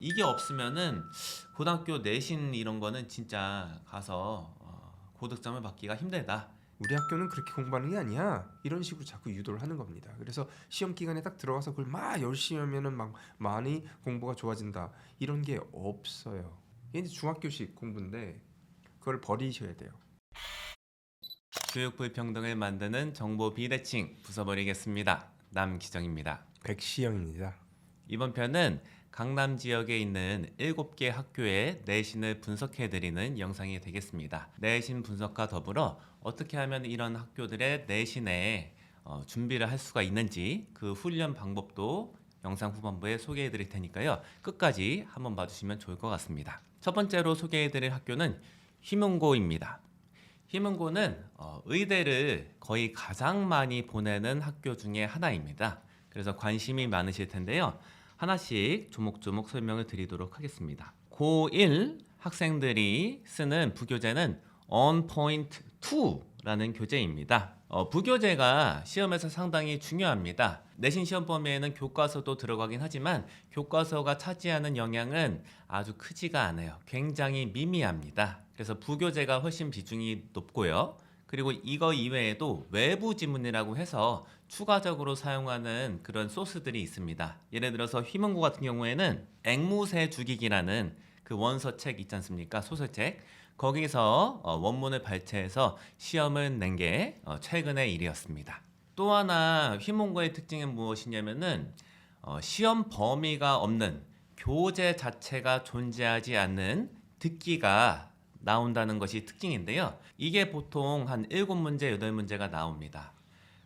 이게 없으면은 고등학교 내신 이런 거는 진짜 가서 고득점을 받기가 힘들다. 우리 학교는 그렇게 공부하는 게 아니야. 이런 식으로 자꾸 유도를 하는 겁니다. 그래서 시험 기간에 딱 들어가서 그걸 막 열심히 하면은 막 많이 공부가 좋아진다. 이런 게 없어요. 이게 이제 중학교식 공부인데 그걸 버리셔야 돼요. 교육 불평등을 만드는 정보 비대칭 부숴버리겠습니다. 남기정입니다. 백시영입니다. 이번 편은 강남 지역에 있는 7개 학교의 내신을 분석해드리는 영상이 되겠습니다. 내신 분석과 더불어 어떻게 하면 이런 학교들의 내신에 준비를 할 수가 있는지 그 훈련 방법도 영상 후반부에 소개해드릴 테니까요. 끝까지 한번 봐주시면 좋을 것 같습니다. 첫 번째로 소개해드릴 학교는 휘문고입니다. 휘문고는 의대를 거의 가장 많이 보내는 학교 중에 하나입니다. 그래서 관심이 많으실 텐데요. 하나씩 조목조목 설명을 드리도록 하겠습니다. 고1 학생들이 쓰는 부교재는 On Point 2라는 교재입니다. 부교재가 시험에서 상당히 중요합니다. 내신 시험 범위에는 교과서도 들어가긴 하지만 교과서가 차지하는 영향은 아주 크지가 않아요. 굉장히 미미합니다. 그래서 부교재가 훨씬 비중이 높고요. 그리고 이거 이외에도 외부 지문이라고 해서 추가적으로 사용하는 그런 소스들이 있습니다. 예를 들어서 휘문고 같은 경우에는 앵무새 죽이기라는 그 원서책 있지 않습니까? 소설책. 거기서 원문을 발췌해서 시험을 낸 게 최근의 일이었습니다. 또 하나 휘문고의 특징은 무엇이냐면은 시험 범위가 없는 교재 자체가 존재하지 않는 듣기가 나온다는 것이 특징인데요. 이게 보통 한 7문제, 8문제가 나옵니다.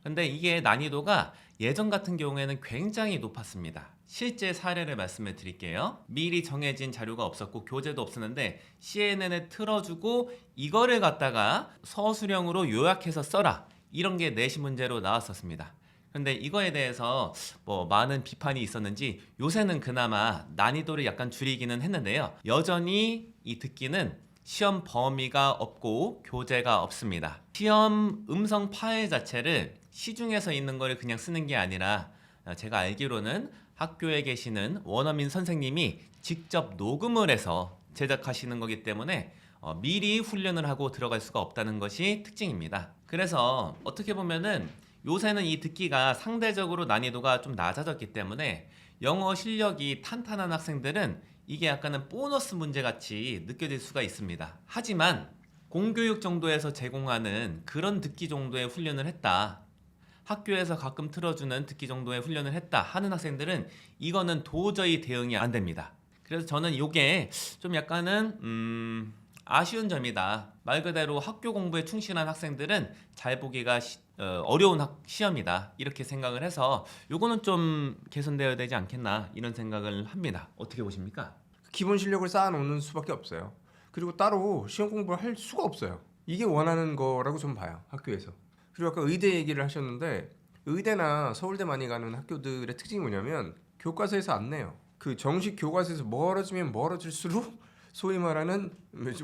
근데 이게 난이도가 예전 같은 경우에는 굉장히 높았습니다. 실제 사례를 말씀을 드릴게요. 미리 정해진 자료가 없었고 교재도 없었는데 CNN에 틀어주고 이거를 갖다가 서술형으로 요약해서 써라. 이런 게 내신 문제로 나왔었습니다. 근데 이거에 대해서 뭐 많은 비판이 있었는지 요새는 그나마 난이도를 약간 줄이기는 했는데요. 여전히 이 듣기는 시험 범위가 없고 교재가 없습니다. 시험 음성 파일 자체를 시중에서 있는 걸 그냥 쓰는 게 아니라 제가 알기로는 학교에 계시는 원어민 선생님이 직접 녹음을 해서 제작하시는 거기 때문에 미리 훈련을 하고 들어갈 수가 없다는 것이 특징입니다. 그래서 어떻게 보면은 요새는 이 듣기가 상대적으로 난이도가 좀 낮아졌기 때문에 영어 실력이 탄탄한 학생들은 이게 약간은 보너스 문제 같이 느껴질 수가 있습니다. 하지만 공교육 정도에서 제공하는 그런 듣기 정도의 훈련을 했다. 학교에서 가끔 틀어주는 듣기 정도의 훈련을 했다 하는 학생들은 이거는 도저히 대응이 안 됩니다. 그래서 저는 이게 좀 약간은 아쉬운 점이다. 말 그대로 학교 공부에 충실한 학생들은 잘 보기가 어려운 시험이다. 이렇게 생각을 해서 요거는 좀 개선되어야 되지 않겠나 이런 생각을 합니다. 어떻게 보십니까? 기본 실력을 쌓아놓는 수밖에 없어요. 그리고 따로 시험 공부를 할 수가 없어요. 이게 원하는 거라고 좀 봐요. 학교에서. 그리고 아까 의대 얘기를 하셨는데 의대나 서울대 많이 가는 학교들의 특징이 뭐냐면 교과서에서 안 내요. 그 정식 교과서에서 멀어지면 멀어질수록 소위 말하는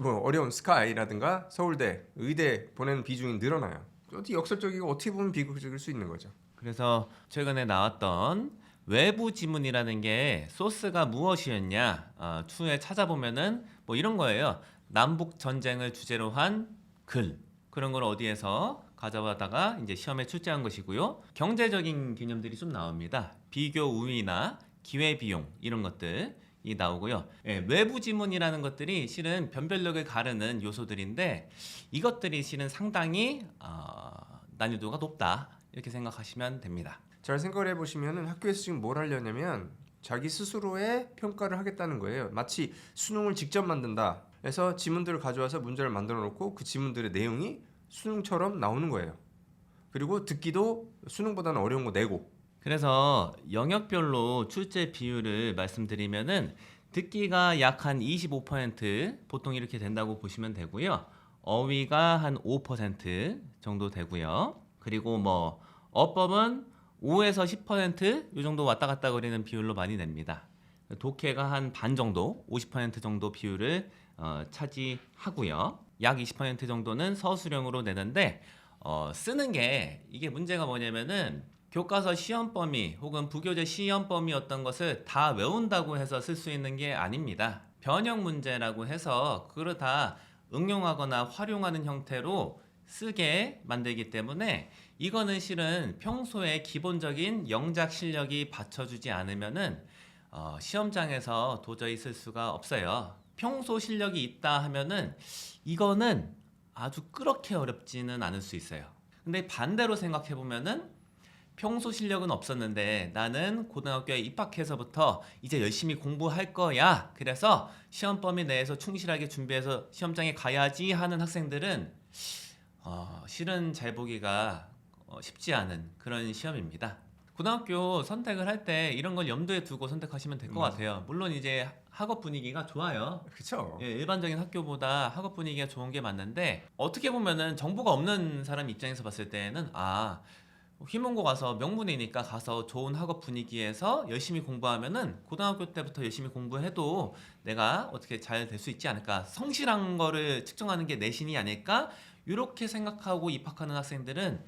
뭐 어려운 스카이라든가 서울대, 의대 보내는 비중이 늘어나요. 어떻게 역설적이고 어떻게 보면 비극적일 수 있는 거죠. 그래서 최근에 나왔던 외부 지문이라는 게 소스가 무엇이었냐 추후에 찾아보면은 뭐 이런 거예요. 남북 전쟁을 주제로 한 글 그런 걸 어디에서 가져다가 이제 시험에 출제한 것이고요. 경제적인 개념들이 좀 나옵니다. 비교 우위나 기회 비용 이런 것들이 나오고요. 예, 외부 지문이라는 것들이 실은 변별력을 가르는 요소들인데 이것들이 실은 상당히 난이도가 높다 이렇게 생각하시면 됩니다. 잘 생각을 해보시면은 학교에서 지금 뭘 하려냐면 자기 스스로의 평가를 하겠다는 거예요. 마치 수능을 직접 만든다 해서 지문들을 가져와서 문제를 만들어 놓고 그 지문들의 내용이 수능처럼 나오는 거예요. 그리고 듣기도 수능보다는 어려운 거 내고. 그래서 영역별로 출제 비율을 말씀드리면은 듣기가 약 한 25% 보통 이렇게 된다고 보시면 되고요. 어휘가 한 5% 정도 되고요. 그리고 뭐 어법은 5에서 10%이 정도 왔다 갔다 거리는 비율로 많이 냅니다. 독해가 한 반 정도, 50% 정도 비율을 차지하고요. 약 20% 정도는 서술형으로 내는데 쓰는 게 이게 문제가 뭐냐면은 교과서 시험 범위 혹은 부교재 시험 범위였던 것을 다 외운다고 해서 쓸 수 있는 게 아닙니다. 변형 문제라고 해서 그걸 다 응용하거나 활용하는 형태로 쓰게 만들기 때문에 이거는 실은 평소에 기본적인 영작 실력이 받쳐주지 않으면은 시험장에서 도저히 쓸 수가 없어요. 평소 실력이 있다 하면은 이거는 아주 그렇게 어렵지는 않을 수 있어요. 근데 반대로 생각해 보면은 평소 실력은 없었는데 나는 고등학교에 입학해서부터 이제 열심히 공부할 거야. 그래서 시험 범위 내에서 충실하게 준비해서 시험장에 가야지 하는 학생들은 실은 잘 보기가 쉽지 않은 그런 시험입니다. 고등학교 선택을 할 때 이런 걸 염두에 두고 선택하시면 될 것 맞아. 같아요. 물론 이제 학업 분위기가 좋아요. 그쵸? 예, 일반적인 학교보다 학업 분위기가 좋은 게 맞는데 어떻게 보면은 정보가 없는 사람 입장에서 봤을 때는 휘문고 가서 명문이니까 가서 좋은 학업 분위기에서 열심히 공부하면은 고등학교 때부터 열심히 공부해도 내가 어떻게 잘 될 수 있지 않을까, 성실한 거를 측정하는 게 내신이 아닐까, 이렇게 생각하고 입학하는 학생들은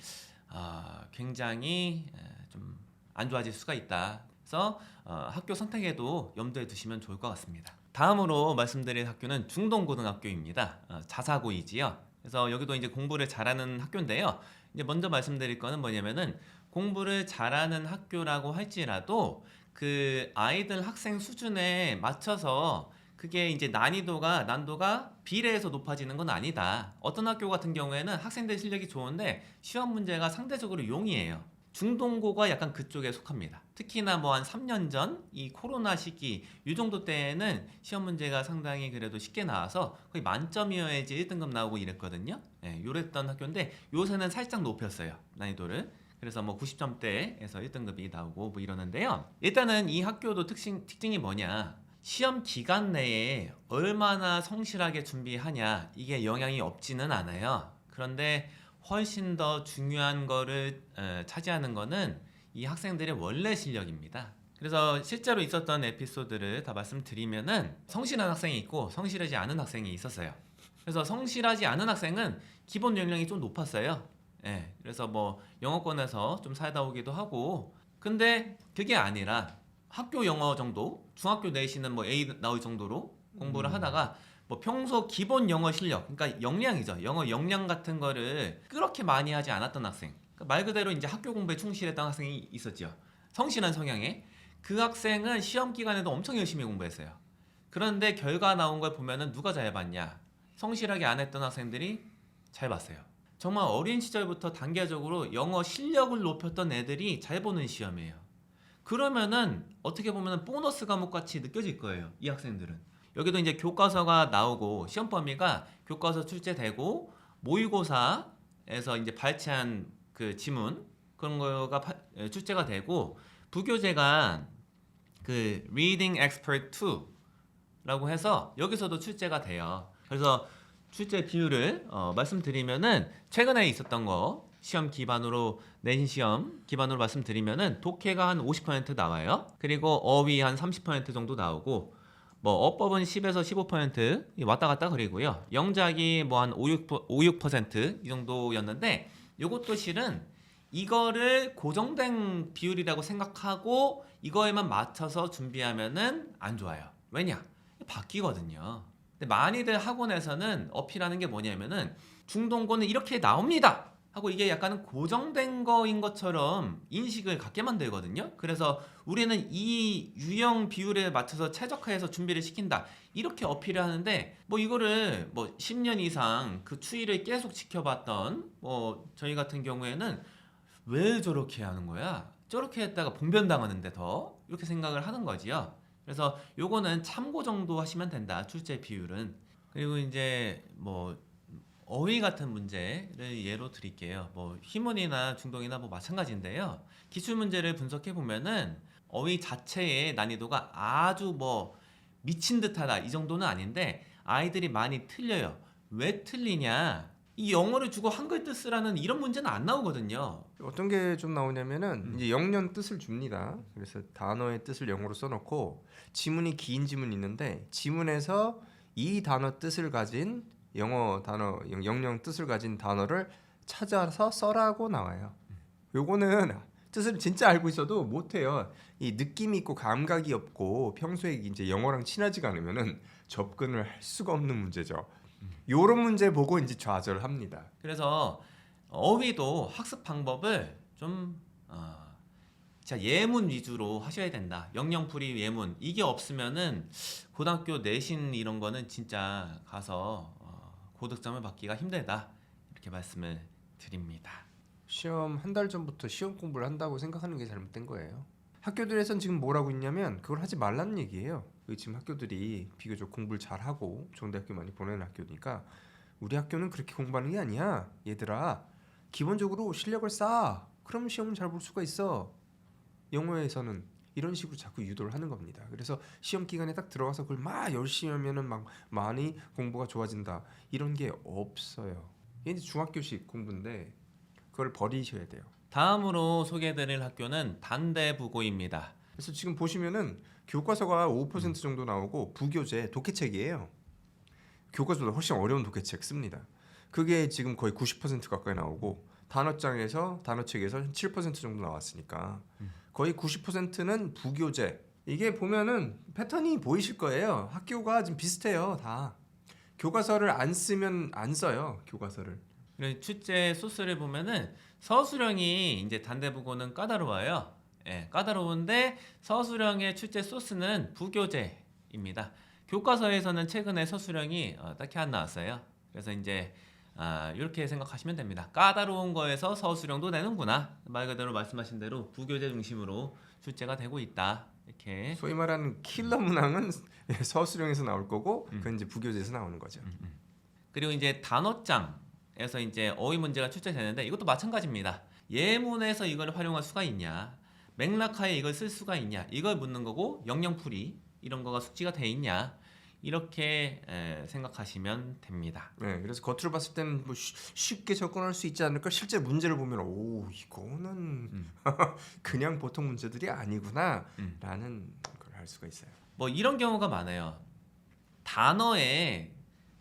굉장히 좀 안 좋아질 수가 있다. 그래서 학교 선택에도 염두에 두시면 좋을 것 같습니다. 다음으로 말씀드릴 학교는 중동고등학교입니다. 자사고이지요. 그래서 여기도 이제 공부를 잘하는 학교인데요. 이제 먼저 말씀드릴 거는 뭐냐면은 공부를 잘하는 학교라고 할지라도 그 아이들 학생 수준에 맞춰서 그게 이제 난도가 비례해서 높아지는 건 아니다. 어떤 학교 같은 경우에는 학생들 실력이 좋은데 시험 문제가 상대적으로 용이해요. 중동고가 약간 그쪽에 속합니다. 특히나 뭐 한 3년 전 이 코로나 시기 이 정도 때에는 시험 문제가 상당히 그래도 쉽게 나와서 거의 만점이어야지 1등급 나오고 이랬거든요. 예, 요랬던 학교인데 요새는 살짝 높였어요. 난이도를. 그래서 뭐 90점대에서 1등급이 나오고 뭐 이러는데요. 일단은 이 학교도 특징이 뭐냐? 시험 기간 내에 얼마나 성실하게 준비하냐 이게 영향이 없지는 않아요. 그런데 훨씬 더 중요한 거를 차지하는 거는 이 학생들의 원래 실력입니다. 그래서 실제로 있었던 에피소드를 다 말씀드리면은 성실한 학생이 있고 성실하지 않은 학생이 있었어요. 그래서 성실하지 않은 학생은 기본 연령이 좀 높았어요. 예, 그래서 뭐 영어권에서 좀 살다 오기도 하고, 근데 그게 아니라 학교 영어 정도, 중학교 내신은 뭐 A 나올 정도로 공부를 하다가 뭐 평소 기본 영어 실력, 그러니까 역량이죠. 영어 역량 같은 거를 그렇게 많이 하지 않았던 학생. 그러니까 말 그대로 이제 학교 공부에 충실했던 학생이 있었죠. 성실한 성향에. 그 학생은 시험 기간에도 엄청 열심히 공부했어요. 그런데 결과 나온 걸 보면은 누가 잘 봤냐? 성실하게 안 했던 학생들이 잘 봤어요. 정말 어린 시절부터 단계적으로 영어 실력을 높였던 애들이 잘 보는 시험이에요. 그러면은 어떻게 보면 보너스 과목 같이 느껴질 거예요. 이 학생들은. 여기도 이제 교과서가 나오고 시험 범위가 교과서 출제되고 모의고사에서 이제 발췌한 그 지문 그런 거가 출제가 되고 부교재가 그 Reading Expert 2라고 해서 여기서도 출제가 돼요. 그래서 출제 비율을 말씀드리면은 최근에 있었던 거 시험 기반으로 내신 시험 기반으로 말씀드리면은 독해가 한 50% 나와요. 그리고 어휘 한 30% 정도 나오고 뭐 어법은 10에서 15% 왔다 갔다 그리고요. 영작이 뭐 한 5, 6% 이 정도였는데 요것도 실은 이거를 고정된 비율이라고 생각하고 이거에만 맞춰서 준비하면은 안 좋아요. 왜냐? 바뀌거든요. 근데 많이들 학원에서는 어필하는 게 뭐냐면은 중동고는 이렇게 나옵니다 하고 이게 약간은 고정된 거인 것처럼 인식을 갖게 만들거든요. 그래서 우리는 이 유형 비율에 맞춰서 최적화해서 준비를 시킨다 이렇게 어필을 하는데 뭐 이거를 뭐 10년 이상 그 추이를 계속 지켜봤던 뭐 저희 같은 경우에는 왜 저렇게 하는 거야? 저렇게 했다가 봉변당하는데 더 이렇게 생각을 하는 거지요. 그래서 요거는 참고 정도 하시면 된다. 출제 비율은. 그리고 이제 뭐 어휘 같은 문제를 예로 드릴게요. 뭐 휘문이나 중동이나 뭐 마찬가지인데요. 기출 문제를 분석해 보면은 어휘 자체의 난이도가 아주 뭐 미친 듯하다 이 정도는 아닌데 아이들이 많이 틀려요. 왜 틀리냐? 이 영어를 주고 한글 뜻 쓰라는 이런 문제는 안 나오거든요. 어떤 게 좀 나오냐면은 이제 영년 뜻을 줍니다. 그래서 단어의 뜻을 영어로 써놓고 지문이 긴 지문이 있는데 지문에서 이 단어 뜻을 가진 영어 단어 영영 뜻을 가진 단어를 찾아서 써라고 나와요. 요거는 뜻을 진짜 알고 있어도 못해요. 이 느낌이 있고 감각이 없고 평소에 이제 영어랑 친하지가 않으면은 접근을 할 수가 없는 문제죠. 요런 문제 보고 이제 좌절합니다. 그래서 어휘도 학습 방법을 좀 진짜 예문 위주로 하셔야 된다. 영영풀이 예문 이게 없으면은 고등학교 내신 이런 거는 진짜 가서 고득점을 받기가 힘들다. 이렇게 말씀을 드립니다. 시험 한 달 전부터 시험 공부를 한다고 생각하는 게 잘못된 거예요. 학교들에선 지금 뭐라고 있냐면 그걸 하지 말라는 얘기예요. 지금 학교들이 비교적 공부를 잘하고 좋은 대학교 많이 보내는 학교니까 우리 학교는 그렇게 공부하는 게 아니야. 얘들아, 기본적으로 실력을 쌓아. 그럼 시험은 잘 볼 수가 있어. 영어에서는 이런 식으로 자꾸 유도를 하는 겁니다. 그래서 시험 기간에 딱 들어가서 그걸 막 열심히 하면은 막 많이 공부가 좋아진다. 이런 게 없어요. 이게 이제 중학교식 공부인데 그걸 버리셔야 돼요. 다음으로 소개해드릴 학교는 단대부고입니다. 그래서 지금 보시면은 교과서가 5% 정도 나오고 부교재 독해책이에요. 교과서보다 훨씬 어려운 독해책 씁니다. 그게 지금 거의 90% 가까이 나오고 단어책에서 7% 정도 나왔으니까 거의 90%는 부교재. 이게 보면은 패턴이 보이실 거예요. 학교가 좀 비슷해요, 다. 교과서를 안 쓰면 안 써요, 교과서를. 그리고 출제 소스를 보면은 서술형이 이제 단대부고는 까다로워요. 예, 까다로운데 서술형의 출제 소스는 부교재입니다. 교과서에서는 최근에 서술형이 딱히 안 나왔어요. 그래서 이제 이렇게 생각하시면 됩니다. 까다로운 거에서 서술형도 내는구나. 말 그대로 말씀하신 대로 부교재 중심으로 출제가 되고 있다. 이렇게. 소위 말하는 킬러 문항은 서술형에서 나올 거고 그건 이제 부교재에서 나오는 거죠. 그리고 이제 단어장에서 이제 어휘 문제가 출제되는데 이것도 마찬가지입니다. 예문에서 이걸 활용할 수가 있냐, 맥락하에 이걸 쓸 수가 있냐, 이걸 묻는 거고 영영풀이 이런 거가 숙지가 돼 있냐 이렇게 생각하시면 됩니다. 네, 그래서 겉으로 봤을 때는 뭐 쉽게 접근할 수 있지 않을까. 실제 문제를 보면 오 이거는 그냥 보통 문제들이 아니구나라는 걸 알 수가 있어요. 뭐 이런 경우가 많아요. 단어의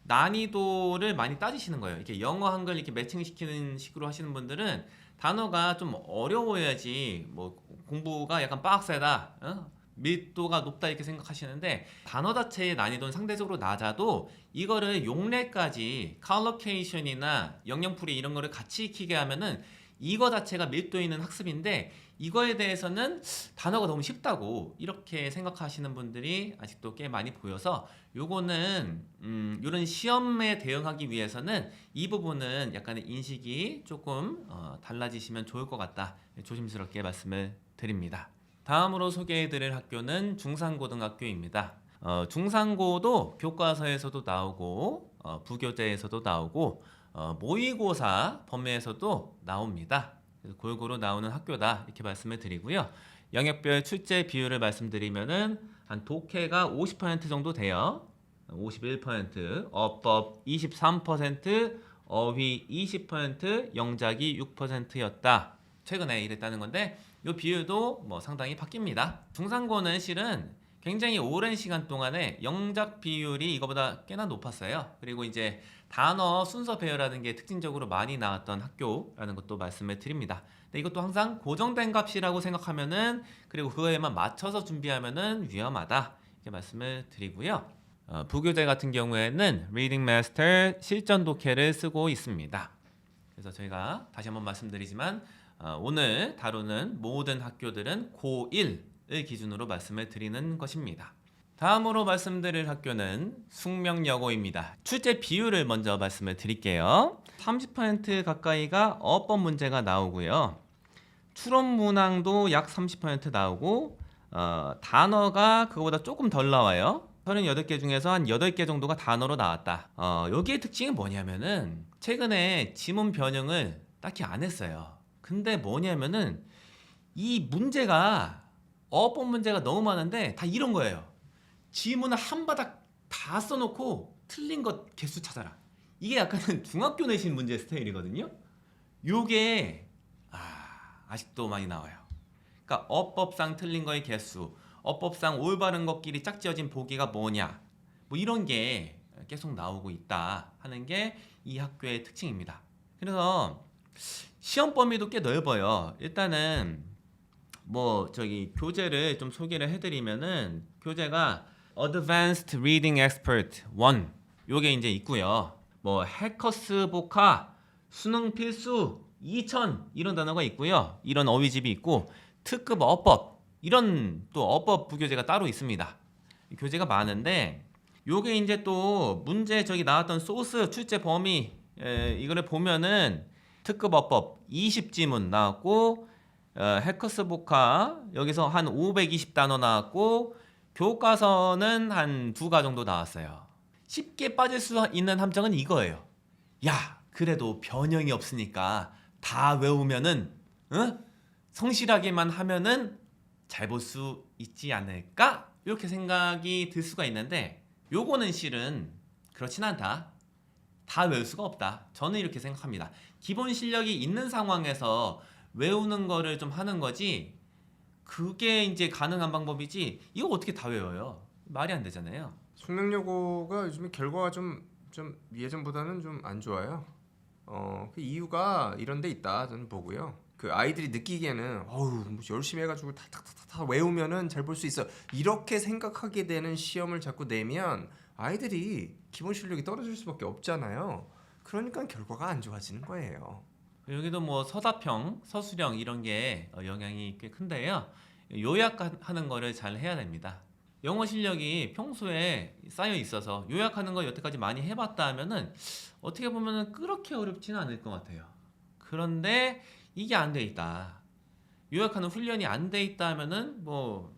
난이도를 많이 따지시는 거예요. 이렇게 영어 한글 이렇게 매칭시키는 식으로 하시는 분들은 단어가 좀 어려워야지 뭐 공부가 약간 빡세다, 밀도가 높다 이렇게 생각하시는데 단어 자체의 난이도는 상대적으로 낮아도 이거를 용례까지 컬로케이션이나 영영풀이 이런 거를 같이 익히게 하면은 이거 자체가 밀도 있는 학습인데 이거에 대해서는 단어가 너무 쉽다고 이렇게 생각하시는 분들이 아직도 꽤 많이 보여서 요거는 이런 시험에 대응하기 위해서는 이 부분은 약간의 인식이 조금 달라지시면 좋을 것 같다. 조심스럽게 말씀을 드립니다. 다음으로 소개해드릴 학교는 중산고등학교입니다. 중산고도 교과서에서도 나오고 부교재에서도 나오고 모의고사 범위에서도 나옵니다. 그래서 골고루 나오는 학교다 이렇게 말씀을 드리고요. 영역별 출제 비율을 말씀드리면은 한 독해가 50% 정도 돼요. 51%, 어법 23%, 어휘 20%, 영작이 6%였다. 최근에 이랬다는 건데 이 비율도 뭐 상당히 바뀝니다. 중산고는 실은 굉장히 오랜 시간 동안에 영작 비율이 이거보다 꽤나 높았어요. 그리고 이제 단어 순서 배열하는 게 특징적으로 많이 나왔던 학교라는 것도 말씀을 드립니다. 근데 이것도 항상 고정된 값이라고 생각하면은 그리고 그거에만 맞춰서 준비하면은 위험하다 이렇게 말씀을 드리고요. 부교재 같은 경우에는 Reading Master 실전 독해를 쓰고 있습니다. 그래서 저희가 다시 한번 말씀드리지만 오늘 다루는 모든 학교들은 고1을 기준으로 말씀을 드리는 것입니다. 다음으로 말씀드릴 학교는 숙명여고입니다. 출제 비율을 먼저 말씀을 드릴게요. 30% 가까이가 어법 문제가 나오고요. 추론 문항도 약 30% 나오고 단어가 그거보다 조금 덜 나와요. 38개 중에서 한 8개 정도가 단어로 나왔다. 여기의 특징이 뭐냐면은 최근에 지문 변형을 딱히 안 했어요. 근데 뭐냐면은 이 문제가 어법 문제가 너무 많은데 다 이런 거예요. 지문을 한 바닥 다 써놓고 틀린 것 개수 찾아라. 이게 약간은 중학교 내신 문제 스타일이거든요. 요게 아직도 많이 나와요. 그러니까 어법상 틀린 거의 개수, 어법상 올바른 것끼리 짝지어진 보기가 뭐냐, 뭐 이런 게 계속 나오고 있다 하는 게 이 학교의 특징입니다. 그래서 시험 범위도 꽤 넓어요. 일단은 뭐 저기 교재를 좀 소개를 해드리면은 교재가 Advanced Reading Expert 1 요게 이제 있고요. 뭐 해커스 보카 수능 필수 2000 이런 단어가 있고요. 이런 어휘집이 있고 특급 어법 이런 또 어법 부교재가 따로 있습니다. 교재가 많은데 요게 이제 또 문제 저기 나왔던 소스 출제 범위 이거를 보면은 특급 어법 20지문 나왔고 해커스 보카 여기서 한 520단어 나왔고 교과서는 한 2가 정도 나왔어요. 쉽게 빠질 수 있는 함정은 이거예요. 야, 그래도 변형이 없으니까 다 외우면은 성실하게만 하면은 잘 볼 수 있지 않을까? 이렇게 생각이 들 수가 있는데 요거는 실은 그렇진 않다. 다 외울 수가 없다. 저는 이렇게 생각합니다. 기본 실력이 있는 상황에서 외우는 거를 좀 하는 거지 그게 이제 가능한 방법이지 이거 어떻게 다 외워요? 말이 안 되잖아요. 숙명여고가 요즘에 결과가 좀 예전보다는 좀 안 좋아요. 그 이유가 이런 데 있다 저는 보고요. 그 아이들이 느끼기에는 어우 뭐 열심히 해가지고 다 외우면은 잘 볼 수 있어 이렇게 생각하게 되는 시험을 자꾸 내면 아이들이 기본 실력이 떨어질 수밖에 없잖아요. 그러니까 결과가 안 좋아지는 거예요. 여기도 뭐 서다평, 서술형 이런 게 영향이 꽤 큰데요. 요약하는 거를 잘 해야 됩니다. 영어 실력이 평소에 쌓여 있어서 요약하는 거 여태까지 많이 해봤다 하면은 어떻게 보면은 그렇게 어렵지는 않을 것 같아요. 그런데 이게 안 돼 있다. 요약하는 훈련이 안 돼 있다 하면은 뭐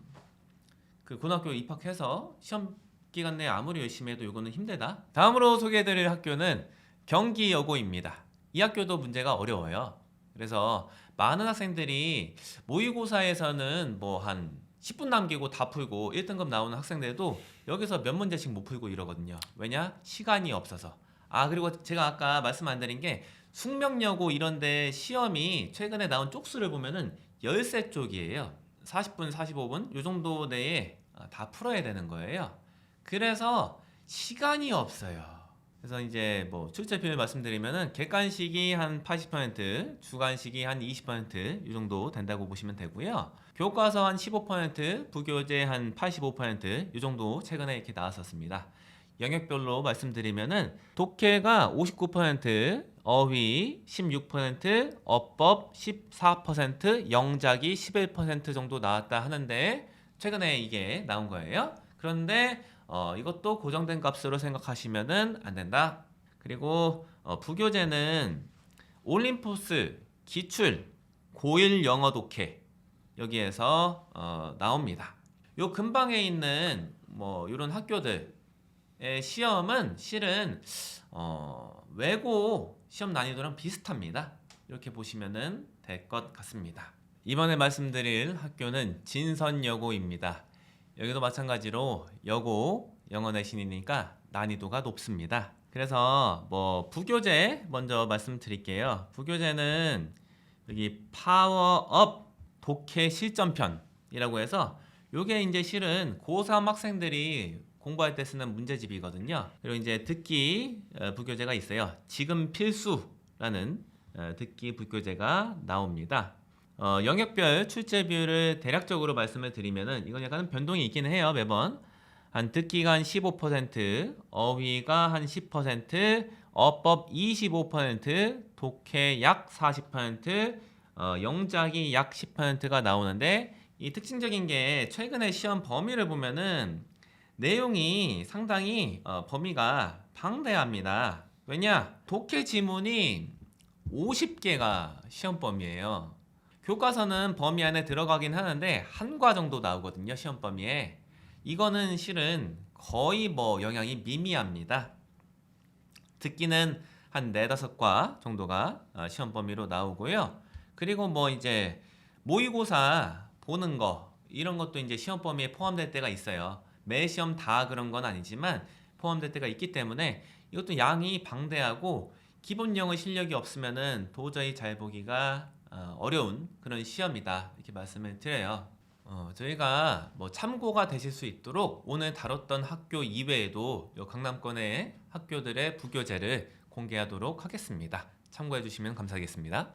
그 고등학교 입학해서 시험 기간 내에 아무리 열심히 해도 이거는 힘들다. 다음으로 소개해드릴 학교는 경기여고입니다. 이 학교도 문제가 어려워요. 그래서 많은 학생들이 모의고사에서는 뭐 한 10분 남기고 다 풀고 1등급 나오는 학생들도 여기서 몇 문제씩 못 풀고 이러거든요. 왜냐? 시간이 없어서. 아, 그리고 제가 아까 말씀 안 드린 게 숙명여고 이런데 시험이 최근에 나온 쪽수를 보면은 13쪽이에요. 40분, 45분 요 정도 내에 다 풀어야 되는 거예요. 그래서 시간이 없어요. 그래서 이제 뭐 출제표를 말씀드리면은 객관식이 한 80%, 주관식이 한 20%이 정도 된다고 보시면 되고요. 교과서 한 15%, 부교재 한 85%이 정도 최근에 이렇게 나왔었습니다. 영역별로 말씀드리면은 독해가 59%, 어휘 16%, 어법 14%, 영작이 11% 정도 나왔다 하는데 최근에 이게 나온 거예요. 그런데 이것도 고정된 값으로 생각하시면은 안 된다. 그리고 부교재는 올림포스, 기출, 고1 영어 독해 여기에서 나옵니다. 요 근방에 있는 뭐 이런 학교들의 시험은 실은 외고 시험 난이도랑 비슷합니다. 이렇게 보시면은 될 것 같습니다. 이번에 말씀드릴 학교는 진선여고입니다. 여기도 마찬가지로 여고 영어 내신이니까 난이도가 높습니다. 그래서 뭐 부교재 먼저 말씀드릴게요. 부교재는 여기 파워업 독해 실전편이라고 해서 요게 이제 실은 고3 학생들이 공부할 때 쓰는 문제집이거든요. 그리고 이제 듣기 부교재가 있어요. 지금 필수라는 듣기 부교재가 나옵니다. 영역별 출제 비율을 대략적으로 말씀을 드리면은 이건 약간 변동이 있기는 해요. 매번 한 듣기가 한 15%, 어휘가 한 10%, 어법 25%, 독해 약 40%, 영작이 약 10%가 나오는데 이 특징적인 게 최근에 시험 범위를 보면은 내용이 상당히 범위가 방대합니다. 왜냐? 독해 지문이 50개가 시험 범위예요. 교과서는 범위 안에 들어가긴 하는데 한 과 정도 나오거든요. 시험 범위에. 이거는 실은 거의 뭐 영향이 미미합니다. 듣기는 한 4-5과 정도가 시험 범위로 나오고요. 그리고 뭐 이제 모의고사 보는 거 이런 것도 이제 시험 범위에 포함될 때가 있어요. 매 시험 다 그런 건 아니지만 포함될 때가 있기 때문에 이것도 양이 방대하고 기본 영어 실력이 없으면은 도저히 잘 보기가 어려운 그런 시험이다 이렇게 말씀을 드려요. 저희가 뭐 참고가 되실 수 있도록 오늘 다뤘던 학교 이외에도 요 강남권의 학교들의 부교재를 공개하도록 하겠습니다. 참고해 주시면 감사하겠습니다.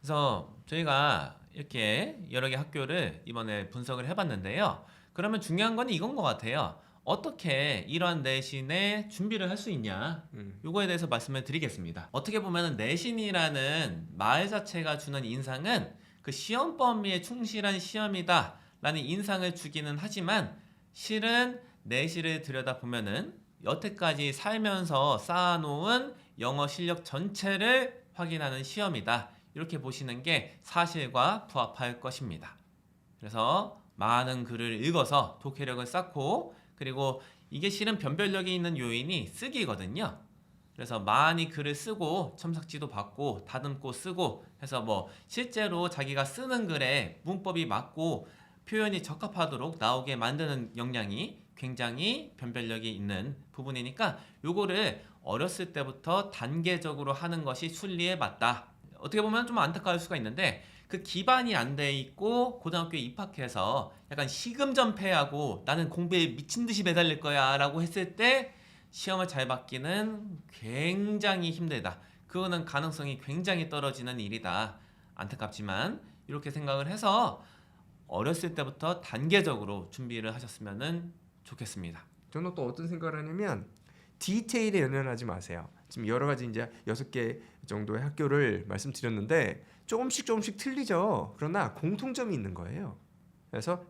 그래서 저희가 이렇게 여러 개 학교를 이번에 분석을 해봤는데요. 그러면 중요한 건 이건 것 같아요. 어떻게 이러한 내신에 준비를 할 수 있냐? 요거에 대해서 말씀을 드리겠습니다. 어떻게 보면 내신이라는 말 자체가 주는 인상은 그 시험 범위에 충실한 시험이다 라는 인상을 주기는 하지만 실은 내신을 들여다보면은 여태까지 살면서 쌓아놓은 영어 실력 전체를 확인하는 시험이다. 이렇게 보시는 게 사실과 부합할 것입니다. 그래서 많은 글을 읽어서 독해력을 쌓고 그리고 이게 실은 변별력이 있는 요인이 쓰기거든요. 그래서 많이 글을 쓰고 첨삭지도 받고 다듬고 쓰고 해서 뭐 실제로 자기가 쓰는 글에 문법이 맞고 표현이 적합하도록 나오게 만드는 역량이 굉장히 변별력이 있는 부분이니까 요거를 어렸을 때부터 단계적으로 하는 것이 순리에 맞다. 어떻게 보면 좀 안타까울 수가 있는데 그 기반이 안 돼 있고 고등학교에 입학해서 약간 시금전폐하고 나는 공부에 미친 듯이 매달릴 거야 라고 했을 때 시험을 잘 받기는 굉장히 힘들다. 그거는 가능성이 굉장히 떨어지는 일이다. 안타깝지만 이렇게 생각을 해서 어렸을 때부터 단계적으로 준비를 하셨으면 좋겠습니다. 저는 또 어떤 생각을 하냐면 디테일에 연연하지 마세요. 지금 여러 가지 이제 6개 정도의 학교를 말씀드렸는데 조금씩 틀리죠. 그러나 공통점이 있는 거예요. 그래서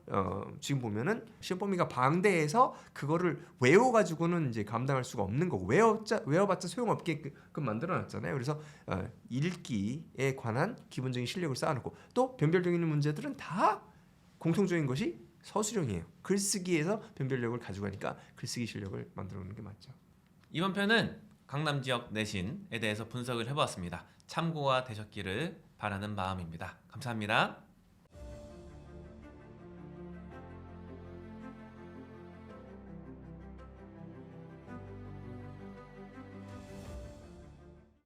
지금 보면은 시험 범위가 방대해서 그거를 외워가지고는 이제 감당할 수가 없는 거고 외워봤자 소용없게끔 만들어놨잖아요. 그래서 읽기에 관한 기본적인 실력을 쌓아놓고 또 변별력 있는 문제들은 다 공통적인 것이 서술형이에요. 글쓰기에서 변별력을 가져가니까 글쓰기 실력을 만들어놓는 게 맞죠. 이번 편은 강남 지역 내신에 대해서 분석을 해보았습니다. 참고가 되셨기를 바라는 마음입니다. 감사합니다.